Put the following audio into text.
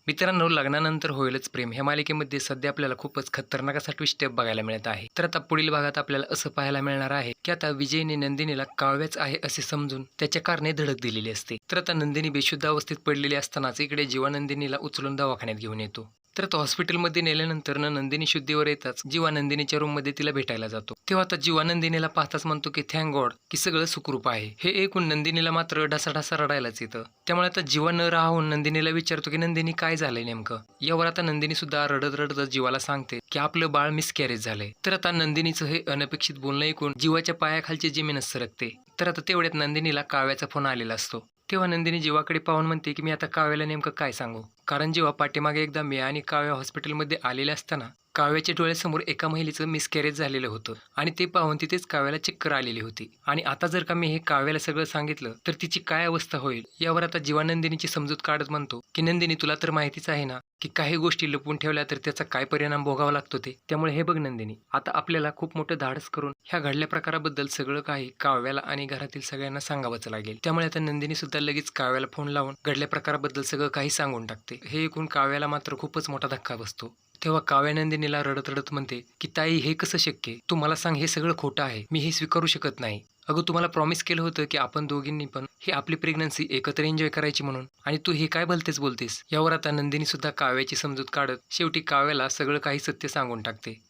मित्रांनो, लग्नानंतर होईलच प्रेम ह्या मालिकेमध्ये सध्या आपल्याला खूपच खतरनाक असा ट्विस्ट बघायला मिळत आहे. तर आता पुढील भागात आपल्याला असं पाहायला मिळणार आहे की आता विजयने नंदिनीला काव्याच आहे असे समजून त्याच्या कारने धडक दिलेली असते. तर आता नंदिनी बेशुद्ध अवस्थेत पडलेली असतानाच इकडे जीवा नंदिनीला उचलून दवाखान्यात घेऊन येतो. तर तो हॉस्पिटलमध्ये नेल्यानंतर नंदिनी शुद्धीवर येताच जीवा नंदिनीच्या रूममध्ये तिला भेटायला जातो. तेव्हा आता जीवा नंदिनीला पाहताच म्हणतो की थँक गॉड की सगळं सुखरूप आहे. हे ऐकून नंदिनीला मात्र ढसाढसा रडायलाच येतं. त्यामुळे आता जीवा न राहून नंदिनीला विचारतो की नंदिनी काय झालंय नेमकं. यावर आता नंदिनी सुद्धा रडत रडत जीवाला सांगते की आपलं बाळ मिसकॅरेज झालंय. तर आता नंदिनीचं हे अनपेक्षित बोलणं ऐकून जीवाच्या पायाखालची जमीनच सरकते. तर आता तेवढ्यात नंदिनीला काव्याचा फोन आलेला असतो. तेव्हा नंदिनी जीवाकडे पाहून म्हणते की मी आता काव्याला नेमकं काय सांगू. कारण जेव्हा पाठीमागे एकदा मी आणि काव्या हॉस्पिटलमध्ये आलेले असताना काव्याच्या डोळ्यासमोर एका महिलेचं मिसकॅरेज झालेलं होतं आणि ते पाहून तिथेच काव्याला चक्कर आलेली होती. आणि आता जर का मी हे काव्याला सगळं सांगितलं तर तिची काय अवस्था होईल. यावर आता जीवा नंदिनीची समजूत काढत म्हणतो की नंदिनी, तुला तर माहितीच आहे ना की काही गोष्टी लपवून ठेवल्या तर त्याचा काय परिणाम भोगावा लागतो ते. त्यामुळे हे बघ नंदिनी, आता आपल्याला खूप मोठं धाडस करून ह्या घडल्या प्रकाराबद्दल सगळं काही काव्याला आणि घरातील सगळ्यांना सांगावंच लागेल. त्यामुळे आता नंदिनी सुद्धा लगेच काव्याला फोन लावून घडल्या प्रकाराबद्दल सगळं काही सांगून टाकते. हे ऐकून काव्याला मात्र खूपच मोठा धक्का बसतो. तेव्हा काव्या नंदिनीला रडत रडत म्हणते की ताई, हे कसं शक्य? तू मला सांग, हे सगळं खोटं आहे. मी हे स्वीकारू शकत नाही. अगं, तुम्हाला प्रॉमिस केलं होतं की आपण दोघींनी पण ही आपली प्रेग्नन्सी एकत्र एन्जॉय करायची म्हणून, आणि तू हे काय भलतेच बोलतेस. यावर आता नंदिनी सुद्धा काव्याची समजूत काढत शेवटी काव्याला सगळं काही सत्य सांगून टाकते.